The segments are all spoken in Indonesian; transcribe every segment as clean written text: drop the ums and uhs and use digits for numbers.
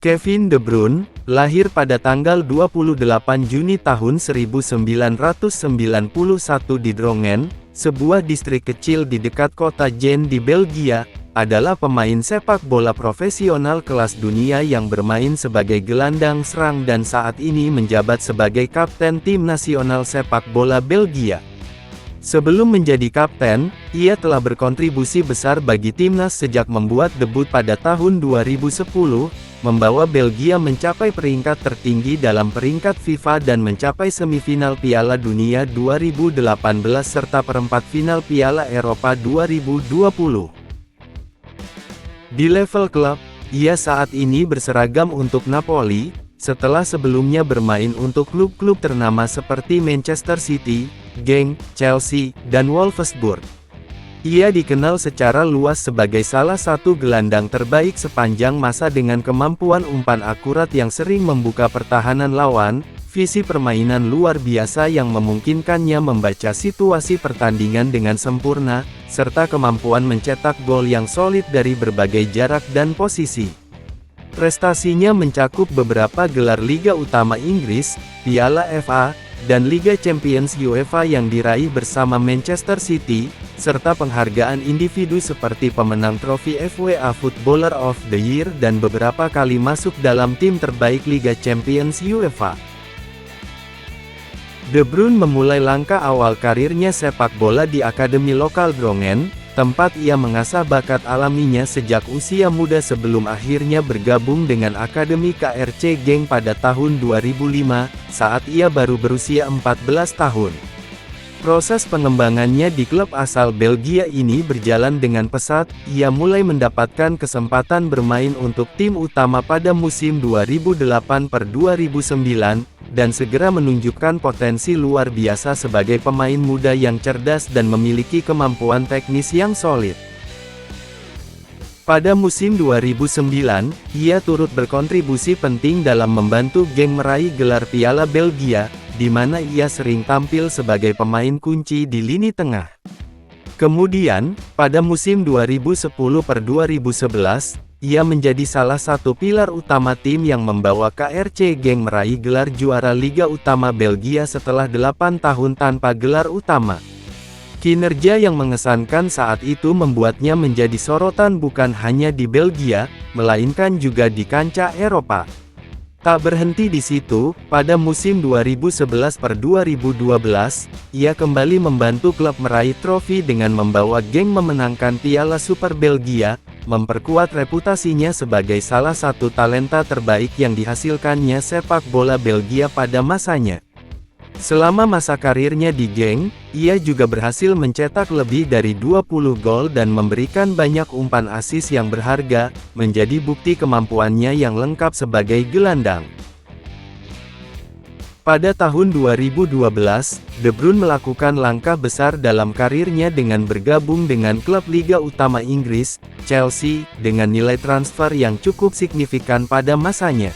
Kevin De Bruyne, lahir pada tanggal 28 Juni tahun 1991 di Drongen, sebuah distrik kecil di dekat kota Gent di Belgia, adalah pemain sepak bola profesional kelas dunia yang bermain sebagai gelandang serang dan saat ini menjabat sebagai kapten tim nasional sepak bola Belgia. Sebelum menjadi kapten, ia telah berkontribusi besar bagi timnas sejak membuat debut pada tahun 2010, membawa Belgia mencapai peringkat tertinggi dalam peringkat FIFA dan mencapai semifinal Piala Dunia 2018 serta perempat final Piala Eropa 2020. Di level klub, ia saat ini berseragam untuk Napoli, setelah sebelumnya bermain untuk klub-klub ternama seperti Manchester City, Genk, Chelsea, dan Wolfsburg. Ia dikenal secara luas sebagai salah satu gelandang terbaik sepanjang masa dengan kemampuan umpan akurat yang sering membuka pertahanan lawan, visi permainan luar biasa yang memungkinkannya membaca situasi pertandingan dengan sempurna, serta kemampuan mencetak gol yang solid dari berbagai jarak dan posisi. Prestasinya mencakup beberapa gelar Liga Utama Inggris, Piala FA, dan Liga Champions UEFA yang diraih bersama Manchester City, serta penghargaan individu seperti pemenang trofi FA Footballer of the Year dan beberapa kali masuk dalam tim terbaik Liga Champions UEFA. De Bruyne memulai langkah awal karirnya sepak bola di akademi lokal Drongen, tempat ia mengasah bakat alaminya sejak usia muda sebelum akhirnya bergabung dengan Akademi KRC Genk pada tahun 2005, saat ia baru berusia 14 tahun. Proses pengembangannya di klub asal Belgia ini berjalan dengan pesat, ia mulai mendapatkan kesempatan bermain untuk tim utama pada musim 2008-2009, dan segera menunjukkan potensi luar biasa sebagai pemain muda yang cerdas dan memiliki kemampuan teknis yang solid. Pada musim 2009, ia turut berkontribusi penting dalam membantu Genk meraih gelar Piala Belgia, di mana ia sering tampil sebagai pemain kunci di lini tengah. Kemudian, pada musim 2010-2011, ia menjadi salah satu pilar utama tim yang membawa KRC Genk meraih gelar juara Liga Utama Belgia setelah 8 tahun tanpa gelar utama. Kinerja yang mengesankan saat itu membuatnya menjadi sorotan bukan hanya di Belgia, melainkan juga di kancah Eropa. Tak berhenti di situ, pada musim 2011-2012, ia kembali membantu klub meraih trofi dengan membawa Genk memenangkan Piala Super Belgia, memperkuat reputasinya sebagai salah satu talenta terbaik yang dihasilkannya sepak bola Belgia pada masanya. Selama masa karirnya di Genk, ia juga berhasil mencetak lebih dari 20 gol dan memberikan banyak umpan assist yang berharga, menjadi bukti kemampuannya yang lengkap sebagai gelandang. Pada tahun 2012, De Bruyne melakukan langkah besar dalam karirnya dengan bergabung dengan klub Liga Utama Inggris, Chelsea, dengan nilai transfer yang cukup signifikan pada masanya.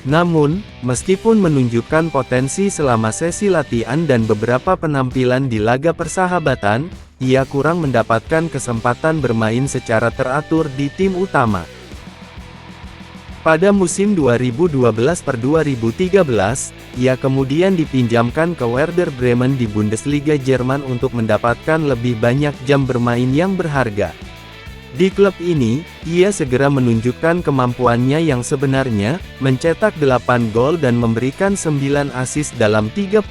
Namun, meskipun menunjukkan potensi selama sesi latihan dan beberapa penampilan di laga persahabatan, ia kurang mendapatkan kesempatan bermain secara teratur di tim utama. Pada musim 2012-2013, ia kemudian dipinjamkan ke Werder Bremen di Bundesliga Jerman untuk mendapatkan lebih banyak jam bermain yang berharga. Di klub ini, ia segera menunjukkan kemampuannya yang sebenarnya, mencetak 8 gol dan memberikan 9 assist dalam 33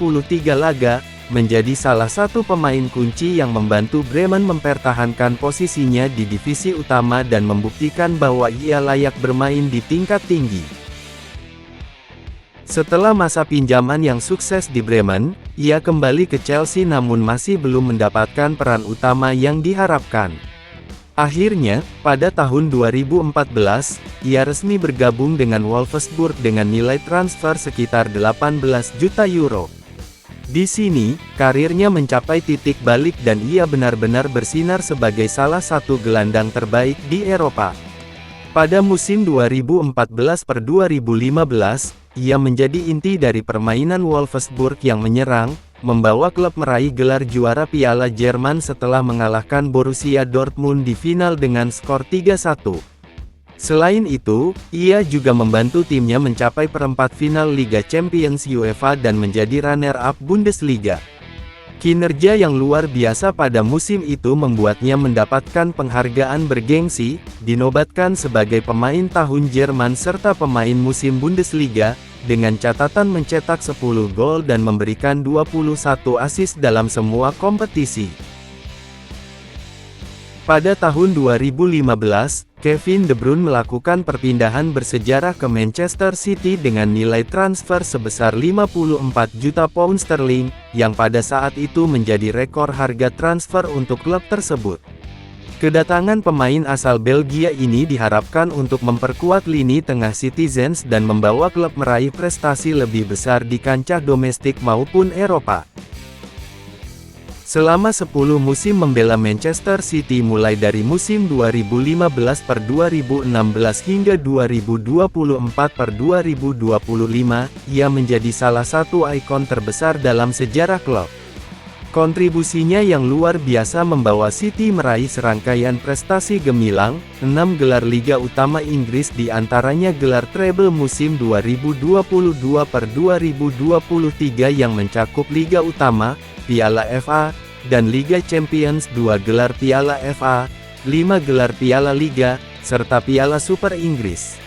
laga, menjadi salah satu pemain kunci yang membantu Bremen mempertahankan posisinya di divisi utama dan membuktikan bahwa ia layak bermain di tingkat tinggi. Setelah masa pinjaman yang sukses di Bremen, ia kembali ke Chelsea namun masih belum mendapatkan peran utama yang diharapkan. Akhirnya, pada tahun 2014, ia resmi bergabung dengan Wolfsburg dengan nilai transfer sekitar 18 juta euro. Di sini, karirnya mencapai titik balik dan ia benar-benar bersinar sebagai salah satu gelandang terbaik di Eropa. Pada musim 2014-2015, ia menjadi inti dari permainan Wolfsburg yang menyerang, membawa klub meraih gelar juara Piala Jerman setelah mengalahkan Borussia Dortmund di final dengan skor 3-1. Selain itu, ia juga membantu timnya mencapai perempat final Liga Champions UEFA dan menjadi runner-up Bundesliga. Kinerja yang luar biasa pada musim itu membuatnya mendapatkan penghargaan bergengsi, dinobatkan sebagai pemain tahun Jerman serta pemain musim Bundesliga, dengan catatan mencetak 10 gol dan memberikan 21 assist dalam semua kompetisi. Pada tahun 2015, Kevin De Bruyne melakukan perpindahan bersejarah ke Manchester City dengan nilai transfer sebesar 54 juta pound sterling, yang pada saat itu menjadi rekor harga transfer untuk klub tersebut. Kedatangan pemain asal Belgia ini diharapkan untuk memperkuat lini tengah Citizens dan membawa klub meraih prestasi lebih besar di kancah domestik maupun Eropa. Selama 10 musim membela Manchester City mulai dari musim 2015-2016 hingga 2024-2025, ia menjadi salah satu ikon terbesar dalam sejarah klub. Kontribusinya yang luar biasa membawa City meraih serangkaian prestasi gemilang, 6 gelar Liga Utama Inggris di antaranya gelar treble musim 2022-2023 yang mencakup Liga Utama, Piala FA, dan Liga Champions, 2 gelar Piala FA, 5 gelar Piala Liga, serta Piala Super Inggris.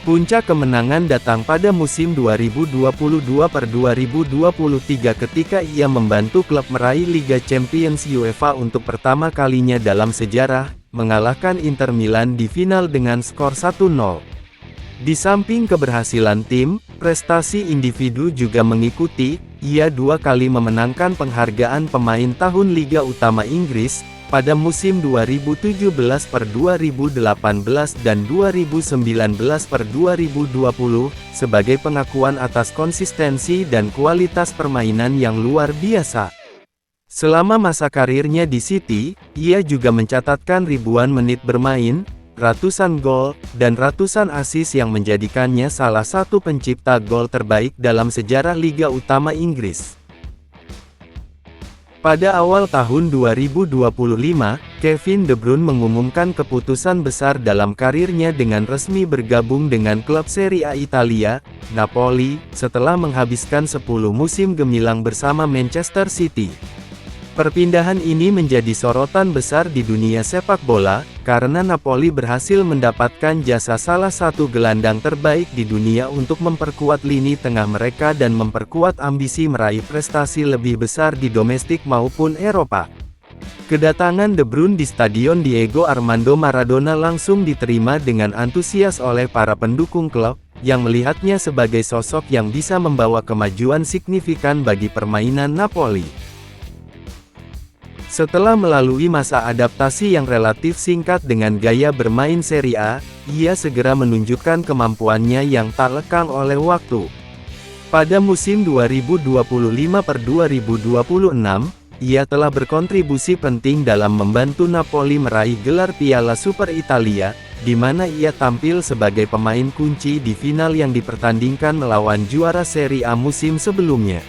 Puncak kemenangan datang pada musim 2022-2023 ketika ia membantu klub meraih Liga Champions UEFA untuk pertama kalinya dalam sejarah, mengalahkan Inter Milan di final dengan skor 1-0. Di samping keberhasilan tim, prestasi individu juga mengikuti. Ia 2 kali memenangkan penghargaan pemain tahun Liga Utama Inggris, pada musim 2017-2018 dan 2019-2020, sebagai pengakuan atas konsistensi dan kualitas permainan yang luar biasa. Selama masa karirnya di City, ia juga mencatatkan ribuan menit bermain, ratusan gol, dan ratusan assist yang menjadikannya salah satu pencipta gol terbaik dalam sejarah Liga Utama Inggris. Pada awal tahun 2025, Kevin De Bruyne mengumumkan keputusan besar dalam karirnya dengan resmi bergabung dengan klub Serie A Italia, Napoli, setelah menghabiskan 10 musim gemilang bersama Manchester City. Perpindahan ini menjadi sorotan besar di dunia sepak bola, karena Napoli berhasil mendapatkan jasa salah satu gelandang terbaik di dunia untuk memperkuat lini tengah mereka dan memperkuat ambisi meraih prestasi lebih besar di domestik maupun Eropa. Kedatangan De Bruyne di Stadion Diego Armando Maradona langsung diterima dengan antusias oleh para pendukung klub, yang melihatnya sebagai sosok yang bisa membawa kemajuan signifikan bagi permainan Napoli. Setelah melalui masa adaptasi yang relatif singkat dengan gaya bermain Serie A, ia segera menunjukkan kemampuannya yang tak lekang oleh waktu. Pada musim 2025-2026, ia telah berkontribusi penting dalam membantu Napoli meraih gelar Piala Super Italia, di mana ia tampil sebagai pemain kunci di final yang dipertandingkan melawan juara Serie A musim sebelumnya.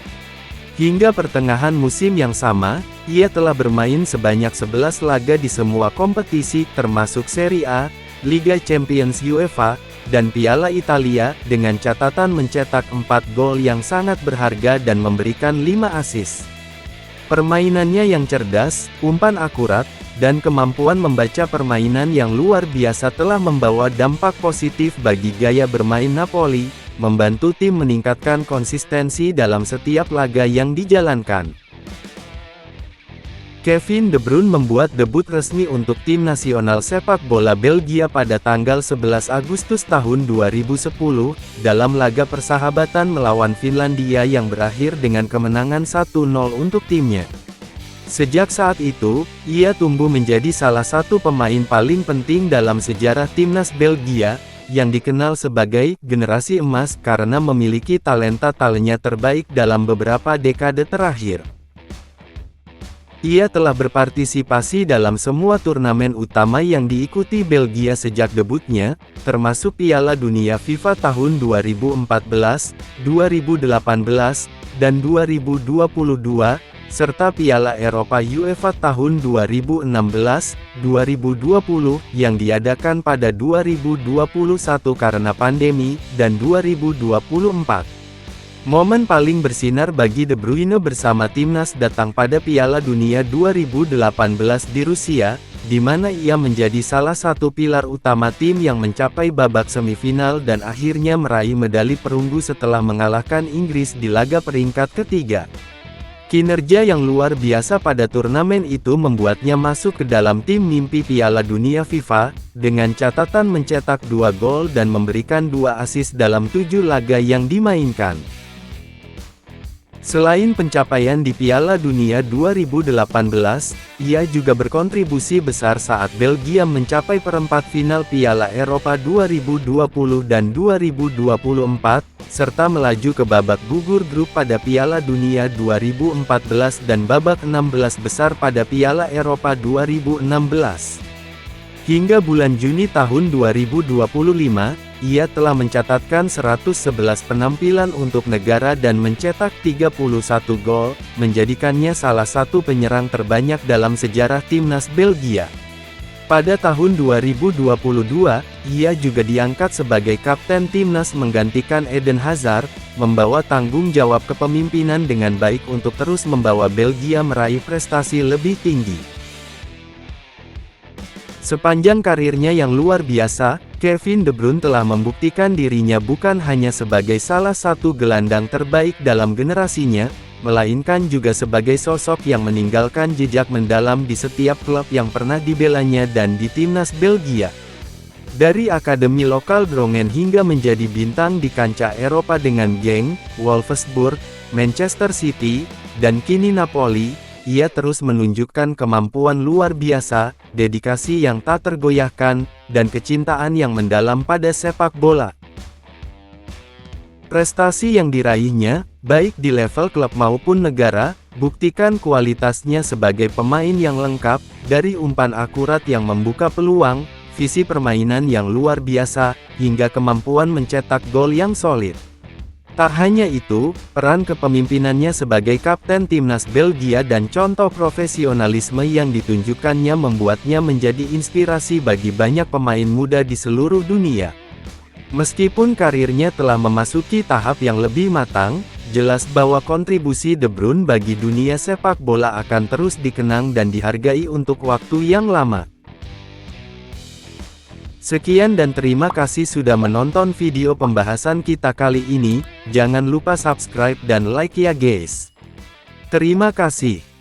Hingga pertengahan musim yang sama, ia telah bermain sebanyak 11 laga di semua kompetisi termasuk Serie A, Liga Champions UEFA, dan Piala Italia, dengan catatan mencetak 4 gol yang sangat berharga dan memberikan 5 assist. Permainannya yang cerdas, umpan akurat, dan kemampuan membaca permainan yang luar biasa telah membawa dampak positif bagi gaya bermain Napoli, membantu tim meningkatkan konsistensi dalam setiap laga yang dijalankan. Kevin De Bruyne membuat debut resmi untuk tim nasional sepak bola Belgia pada tanggal 11 Agustus tahun 2010, dalam laga persahabatan melawan Finlandia yang berakhir dengan kemenangan 1-0 untuk timnya. Sejak saat itu, ia tumbuh menjadi salah satu pemain paling penting dalam sejarah timnas Belgia, yang dikenal sebagai generasi emas karena memiliki talenta-talenta terbaik dalam beberapa dekade terakhir. Ia telah berpartisipasi dalam semua turnamen utama yang diikuti Belgia sejak debutnya, termasuk Piala Dunia FIFA tahun 2014, 2018, dan 2022, serta Piala Eropa UEFA tahun 2016, 2020 yang diadakan pada 2021 karena pandemi, dan 2024. Momen paling bersinar bagi De Bruyne bersama timnas datang pada Piala Dunia 2018 di Rusia, di mana ia menjadi salah satu pilar utama tim yang mencapai babak semifinal dan akhirnya meraih medali perunggu setelah mengalahkan Inggris di laga peringkat ketiga. Kinerja yang luar biasa pada turnamen itu membuatnya masuk ke dalam tim mimpi Piala Dunia FIFA, dengan catatan mencetak 2 gol dan memberikan 2 assist dalam 7 laga yang dimainkan. Selain pencapaian di Piala Dunia 2018, ia juga berkontribusi besar saat Belgia mencapai perempat final Piala Eropa 2020 dan 2024, serta melaju ke babak gugur grup pada Piala Dunia 2014 dan babak 16 besar pada Piala Eropa 2016. Hingga bulan Juni tahun 2025, ia telah mencatatkan 111 penampilan untuk negara dan mencetak 31 gol, menjadikannya salah satu penyerang terbanyak dalam sejarah timnas Belgia. Pada tahun 2022, ia juga diangkat sebagai kapten timnas menggantikan Eden Hazard, membawa tanggung jawab kepemimpinan dengan baik untuk terus membawa Belgia meraih prestasi lebih tinggi. Sepanjang karirnya yang luar biasa, Kevin De Bruyne telah membuktikan dirinya bukan hanya sebagai salah satu gelandang terbaik dalam generasinya, melainkan juga sebagai sosok yang meninggalkan jejak mendalam di setiap klub yang pernah dibelanya dan di timnas Belgia. Dari akademi lokal Groningen hingga menjadi bintang di kancah Eropa dengan Genk, Wolfsburg, Manchester City, dan kini Napoli, ia terus menunjukkan kemampuan luar biasa, dedikasi yang tak tergoyahkan, dan kecintaan yang mendalam pada sepak bola. Prestasi yang diraihnya, baik di level klub maupun negara, buktikan kualitasnya sebagai pemain yang lengkap, dari umpan akurat yang membuka peluang, visi permainan yang luar biasa, hingga kemampuan mencetak gol yang solid. Tak hanya itu, peran kepemimpinannya sebagai kapten timnas Belgia dan contoh profesionalisme yang ditunjukkannya membuatnya menjadi inspirasi bagi banyak pemain muda di seluruh dunia. Meskipun karirnya telah memasuki tahap yang lebih matang, jelas bahwa kontribusi De Bruyne bagi dunia sepak bola akan terus dikenang dan dihargai untuk waktu yang lama. Sekian dan terima kasih sudah menonton video pembahasan kita kali ini, jangan lupa subscribe dan like ya guys. Terima kasih.